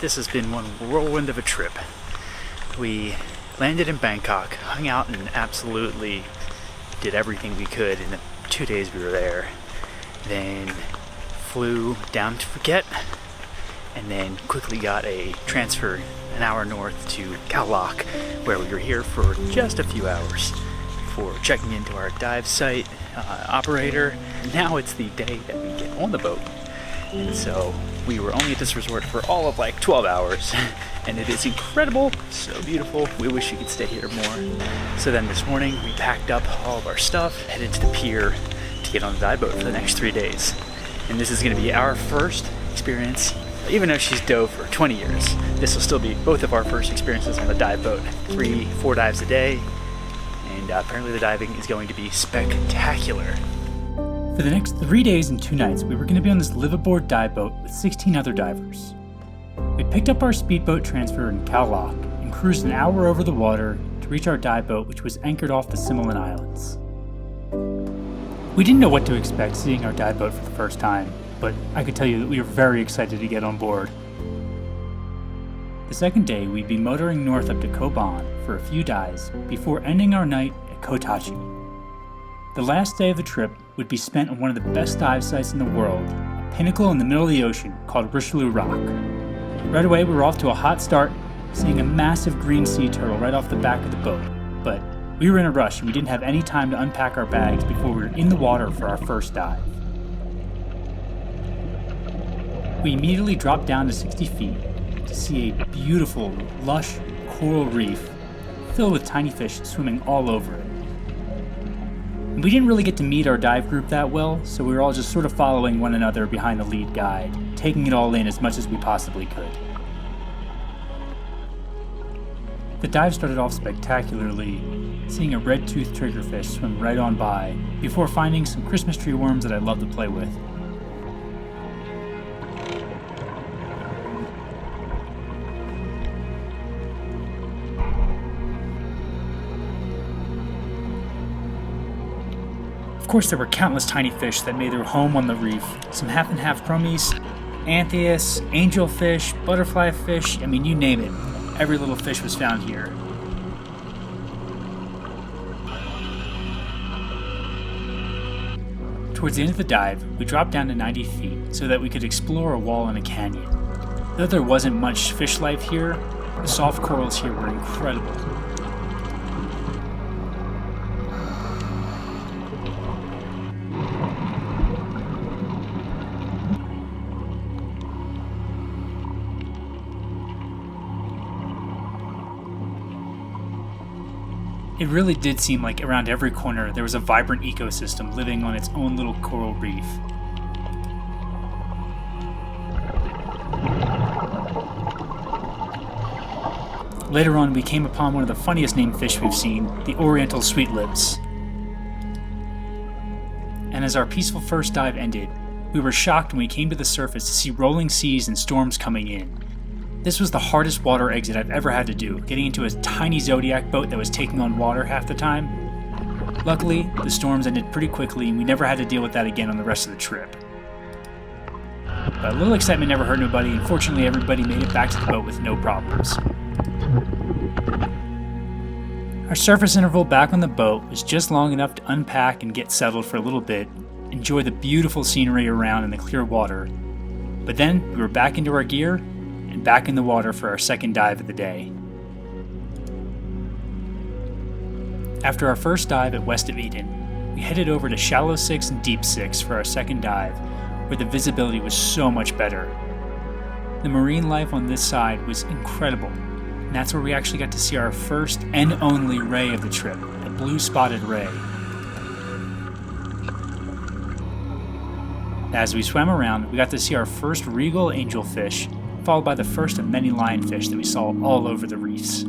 This has been one whirlwind of a trip. We landed in Bangkok, hung out and absolutely did everything we could in the 2 days we were there. Then flew down to Phuket and then quickly got a transfer an hour north to Khaolak, where we were here for just a few hours for checking into our dive site operator. Now it's the day that we get on the boat, and so we were only at this resort for all of like 12 hours and it is incredible, so beautiful. We wish you could stay here more. So then this morning we packed up all of our stuff, headed to the pier to get on the dive boat for the next 3 days. And this is going to be our first experience. Even though she's dove for 20 years, this will still be both of our first experiences on the dive boat. 3-4 dives a day, and apparently the diving is going to be spectacular. For the next 3 days and 2 nights, we were going to be on this Liveaboard dive boat with 16 other divers. We picked up our speedboat transfer in Khaolak and cruised an hour over the water to reach our dive boat, which was anchored off the Similan Islands. We didn't know what to expect seeing our dive boat for the first time, but I could tell you that we were very excited to get on board. The second day, we'd be motoring north up to Koh Ban for a few dives before ending our night at Koh Tachi. The last day of the trip would be spent on one of the best dive sites in the world, a pinnacle in the middle of the ocean called Richelieu Rock. Right away, we were off to a hot start, seeing a massive green sea turtle right off the back of the boat, but we were in a rush and we didn't have any time to unpack our bags before we were in the water for our first dive. We immediately dropped down to 60 feet to see a beautiful, lush coral reef filled with tiny fish swimming all over it. We didn't really get to meet our dive group that well, so we were all just sort of following one another behind the lead guide, taking it all in as much as we possibly could. The dive started off spectacularly, seeing a red-toothed triggerfish swim right on by, before finding some Christmas tree worms that I love to play with. Of course, there were countless tiny fish that made their home on the reef. Some half and half crummies, anthias, angelfish, butterfly fish, I mean, you name it. Every little fish was found here. Towards the end of the dive, we dropped down to 90 feet so that we could explore a wall in a canyon. Though there wasn't much fish life here, the soft corals here were incredible. It really did seem like around every corner there was a vibrant ecosystem living on its own little coral reef. Later on, we came upon one of the funniest named fish we've seen, the Oriental Sweetlips. And as our peaceful first dive ended, we were shocked when we came to the surface to see rolling seas and storms coming in. This was the hardest water exit I've ever had to do, getting into a tiny Zodiac boat that was taking on water half the time. Luckily, the storms ended pretty quickly and we never had to deal with that again on the rest of the trip. But a little excitement never hurt nobody, and fortunately everybody made it back to the boat with no problems. Our surface interval back on the boat was just long enough to unpack and get settled for a little bit, enjoy the beautiful scenery around in the clear water. But then we were back into our gear and back in the water for our second dive of the day. After our first dive at West of Eden, we headed over to Shallow 6 and Deep 6 for our second dive, where the visibility was so much better. The marine life on this side was incredible, and that's where we actually got to see our first and only ray of the trip, a blue spotted ray. As we swam around, we got to see our first regal angelfish, followed by the first of many lionfish that we saw all over the reefs.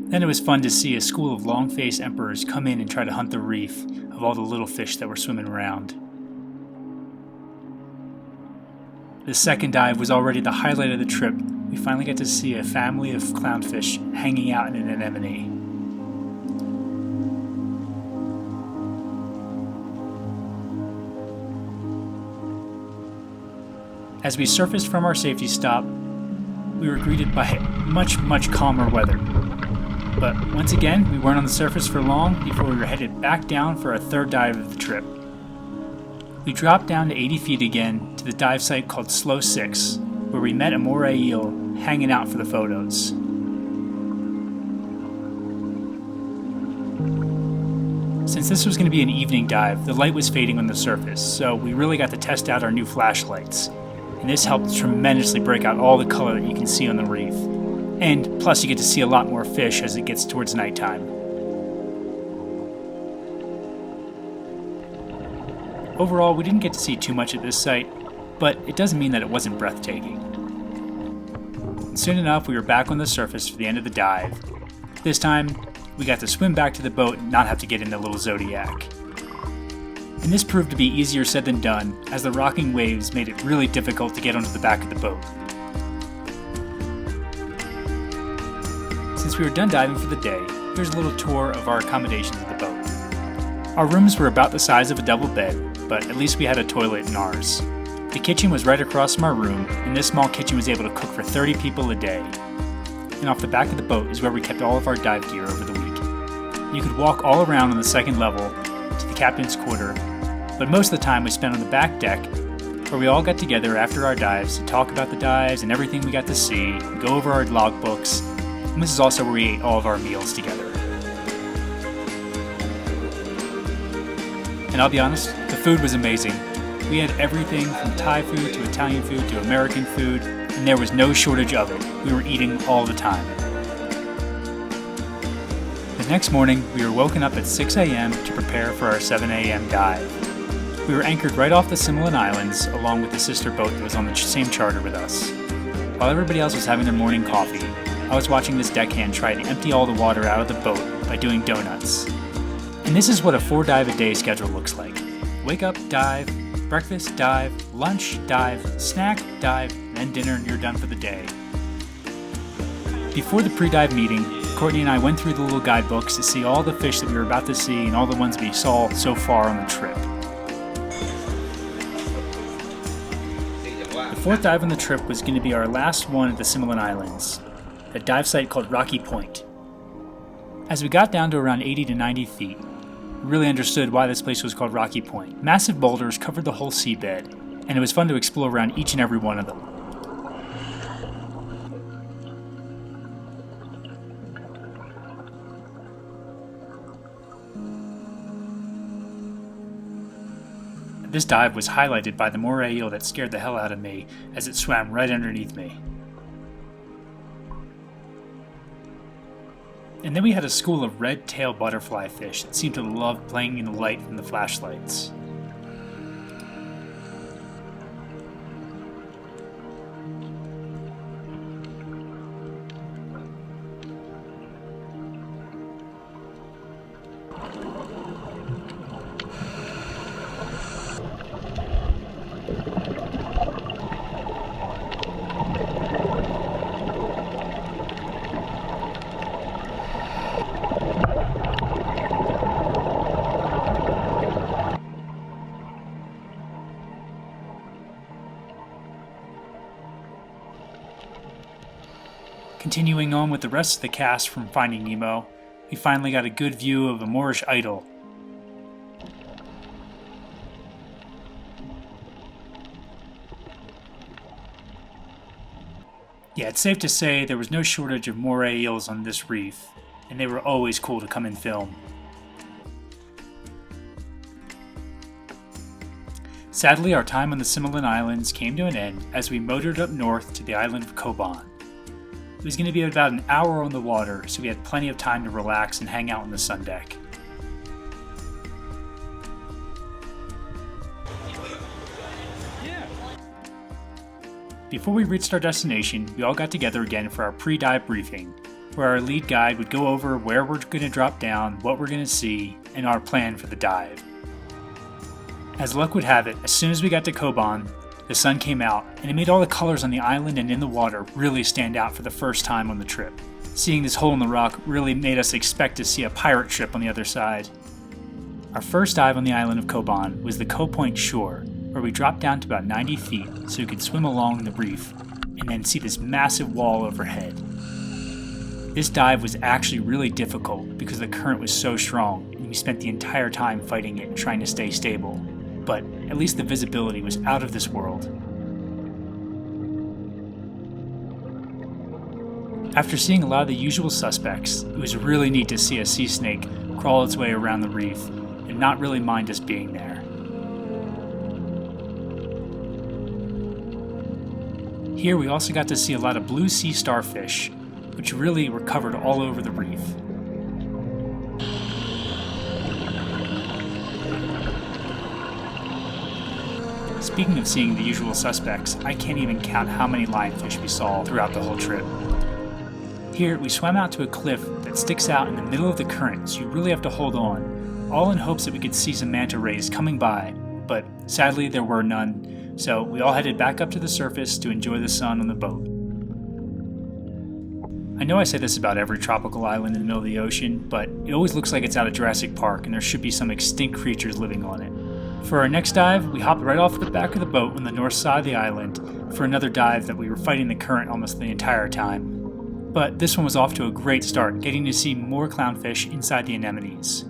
Then it was fun to see a school of long-faced emperors come in and try to hunt the reef of all the little fish that were swimming around. the second dive was already the highlight of the trip. We finally got to see a family of clownfish hanging out in an anemone. As we surfaced from our safety stop, we were greeted by much calmer weather. But once again, we weren't on the surface for long before we were headed back down for our third dive of the trip. We dropped down to 80 feet again to the dive site called Slow 6, where we met a moray eel hanging out for the photos. Since this was going to be an evening dive, the light was fading on the surface, so we really got to test out our new flashlights. And this helped tremendously break out all the color that you can see on the reef. And plus you get to see a lot more fish as it gets towards nighttime. Overall, we didn't get to see too much at this site, but it doesn't mean that it wasn't breathtaking. And soon enough, we were back on the surface for the end of the dive. This time, we got to swim back to the boat and not have to get in the little Zodiac. And this proved to be easier said than done, as the rocking waves made it really difficult to get onto the back of the boat. Since we were done diving for the day, here's a little tour of our accommodations at the boat. Our rooms were about the size of a double bed, but at least we had a toilet in ours. The kitchen was right across from our room, and this small kitchen was able to cook for 30 people a day. And off the back of the boat is where we kept all of our dive gear over the week. You could walk all around on the second level to the captain's quarter, but most of the time was spent on the back deck, where we all got together after our dives to talk about the dives and everything we got to see, and go over our logbooks, and this is also where we ate all of our meals together. And I'll be honest, the food was amazing. We had everything from Thai food to Italian food to American food, and there was no shortage of it. We were eating all the time. The next morning, we were woken up at 6 a.m. to prepare for our 7 a.m. dive. We were anchored right off the Similan Islands, along with the sister boat that was on the same charter with us. While everybody else was having their morning coffee, I was watching this deckhand try to empty all the water out of the boat by doing donuts. And this is what a 4-dive-a-day schedule looks like. Wake up, dive, breakfast, dive, lunch, dive, snack, dive, then dinner, and you're done for the day. Before the pre-dive meeting, Courtney and I went through the little guidebooks to see all the fish that we were about to see and all the ones we saw so far on the trip. The fourth dive on the trip was going to be our last one at the Similan Islands, a dive site called Rocky Point. As we got down to around 80 to 90 feet, we really understood why this place was called Rocky Point. Massive boulders covered the whole seabed, and it was fun to explore around each and every one of them. This dive was highlighted by the moray eel that scared the hell out of me as it swam right underneath me. And then we had a school of red-tailed butterfly fish that seemed to love playing in the light from the flashlights. Continuing on with the rest of the cast from Finding Nemo, we finally got a good view of a Moorish idol. Yeah, it's safe to say there was no shortage of moray eels on this reef, and they were always cool to come and film. Sadly, our time on the Similan Islands came to an end as we motored up north to the island of Koban. It was going to be about an hour on the water, so we had plenty of time to relax and hang out on the sun deck. Before we reached our destination, we all got together again for our pre-dive briefing, where our lead guide would go over where we're going to drop down, what we're going to see, and our plan for the dive. As luck would have it, as soon as we got to Koban, The sun came out, and it made all the colors on the island and in the water really stand out for the first time on the trip. Seeing this hole in the rock really made us expect to see a pirate ship on the other side. Our first dive on the island of Koh Ban was the Koh Point shore, where we dropped down to about 90 feet so we could swim along the reef and then see this massive wall overhead. This dive was actually really difficult because the current was so strong and we spent the entire time fighting it and trying to stay stable, but at least the visibility was out of this world. After seeing a lot of the usual suspects, it was really neat to see a sea snake crawl its way around the reef and not really mind us being there. Here we also got to see a lot of blue sea starfish, which really were covered all over the reef. Speaking of seeing the usual suspects, I can't even count how many lionfish we saw throughout the whole trip. Here, we swam out to a cliff that sticks out in the middle of the current, so you really have to hold on, all in hopes that we could see some manta rays coming by, but sadly there were none, so we all headed back up to the surface to enjoy the sun on the boat. I know I say this about every tropical island in the middle of the ocean, but it always looks like it's out of Jurassic Park and there should be some extinct creatures living on it. For our next dive, we hopped right off the back of the boat on the north side of the island for another dive that we were fighting the current almost the entire time. But this one was off to a great start, getting to see more clownfish inside the anemones.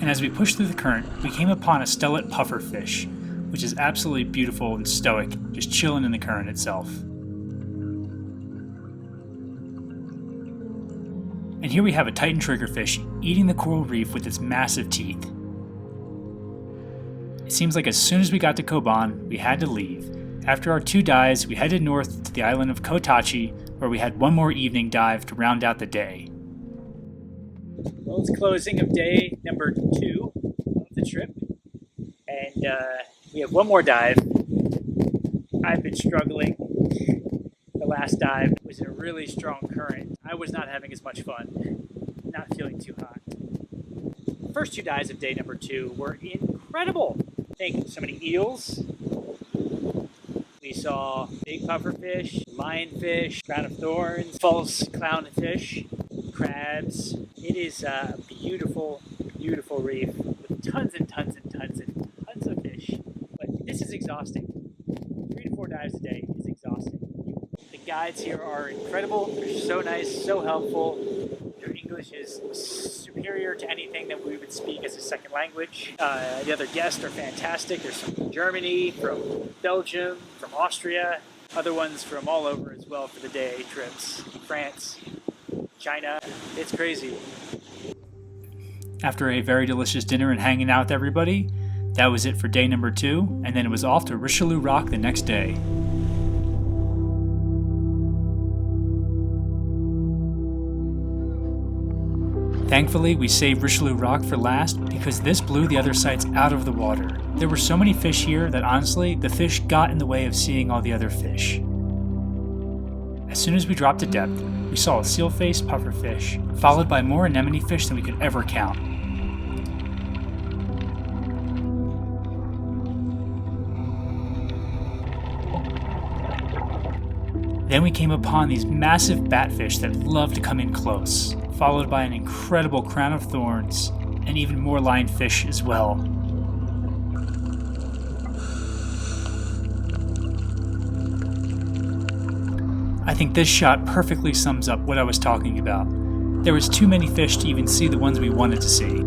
And as we pushed through the current, we came upon a stellate pufferfish, which is absolutely beautiful and stoic, just chilling in the current itself. And here we have a Titan triggerfish eating the coral reef with its massive teeth. It seems like as soon as we got to Koh Ban, we had to leave. After our 2 dives, we headed north to the island of Koh Tachi, where we had one more evening dive to round out the day. Well, it's closing of day number 2 of the trip, and we have one more dive. I've been struggling. The last dive was in a really strong current. I was not having as much fun, not feeling too hot. The first 2 dives of day number 2 were incredible. Thank so many eels. We saw big pufferfish, lionfish, crown of thorns, false clownfish, crabs. It is a beautiful, beautiful reef with tons and tons and tons and tons of fish. But this is exhausting. 3 to 4 dives a day is exhausting. The guides here are incredible. They're so nice, so helpful. Their English is superior to anything that we would speak as a second language. The other guests are fantastic. There's some from Germany, from Belgium, from Austria, other ones from all over as well for the day trips. France, China. It's crazy. After a very delicious dinner and hanging out with everybody, that was it for day number 2, and then it was off to Richelieu Rock the next day. Thankfully, we saved Richelieu Rock for last because this blew the other sites out of the water. There were so many fish here that honestly, the fish got in the way of seeing all the other fish. As soon as we dropped to depth, we saw a seal-faced pufferfish, followed by more anemone fish than we could ever count. Then we came upon these massive batfish that love to come in close, followed by an incredible crown of thorns, and even more lionfish as well. I think this shot perfectly sums up what I was talking about. There was too many fish to even see the ones we wanted to see.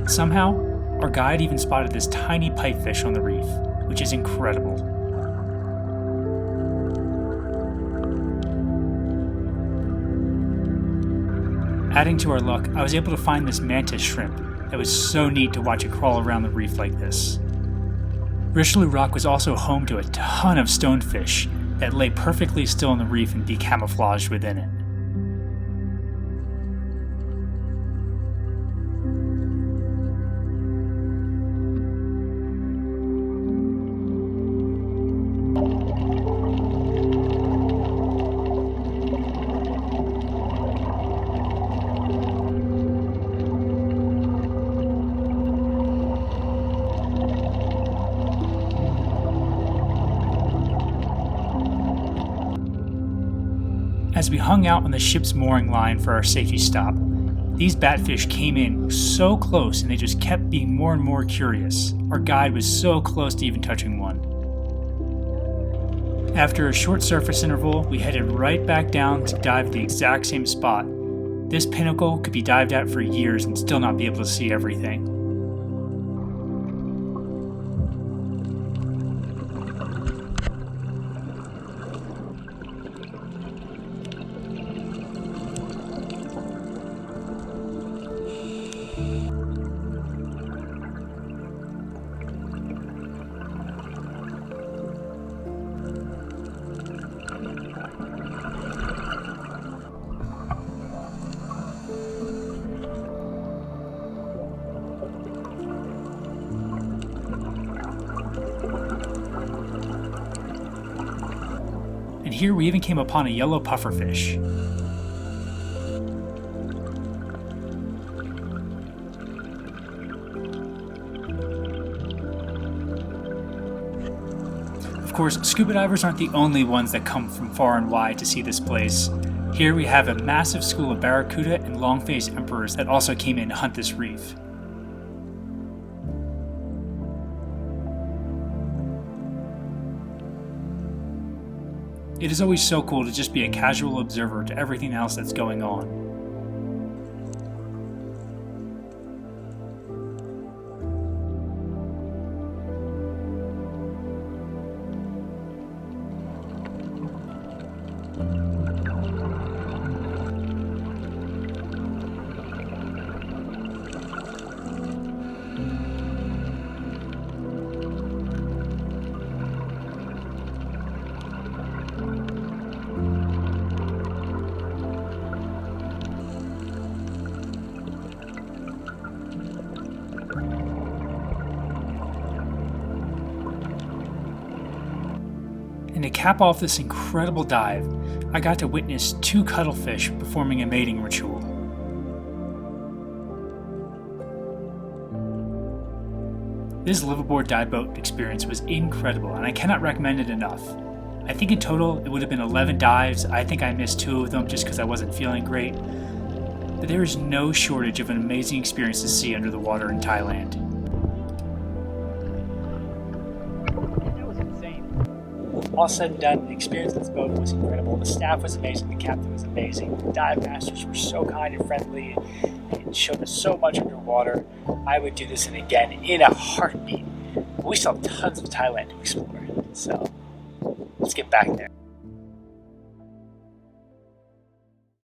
Somehow, our guide even spotted this tiny pipefish on the reef, which is incredible. Adding to our luck, I was able to find this mantis shrimp that was so neat to watch it crawl around the reef like this. Richelieu Rock was also home to a ton of stonefish that lay perfectly still on the reef and decamouflaged within it. As we hung out on the ship's mooring line for our safety stop, these batfish came in so close and they just kept being more and more curious. Our guide was so close to even touching one. After a short surface interval, we headed right back down to dive at the exact same spot. This pinnacle could be dived at for years and still not be able to see everything. And here we even came upon a yellow pufferfish. Of course, scuba divers aren't the only ones that come from far and wide to see this place. Here we have a massive school of barracuda and long-faced emperors that also came in to hunt this reef. It is always so cool to just be a casual observer to everything else that's going on. And to cap off this incredible dive, I got to witness 2 cuttlefish performing a mating ritual. This liveaboard dive boat experience was incredible, and I cannot recommend it enough. I think in total it would have been 11 dives. I think I missed 2 of them just because I wasn't feeling great. But there is no shortage of an amazing experience to see under the water in Thailand. All said and done, the experience of this boat was incredible. The staff was amazing, the captain was amazing, the dive masters were so kind and friendly and showed us so much underwater. I would do this again in a heartbeat. We still have tons of Thailand to explore, so let's get back there.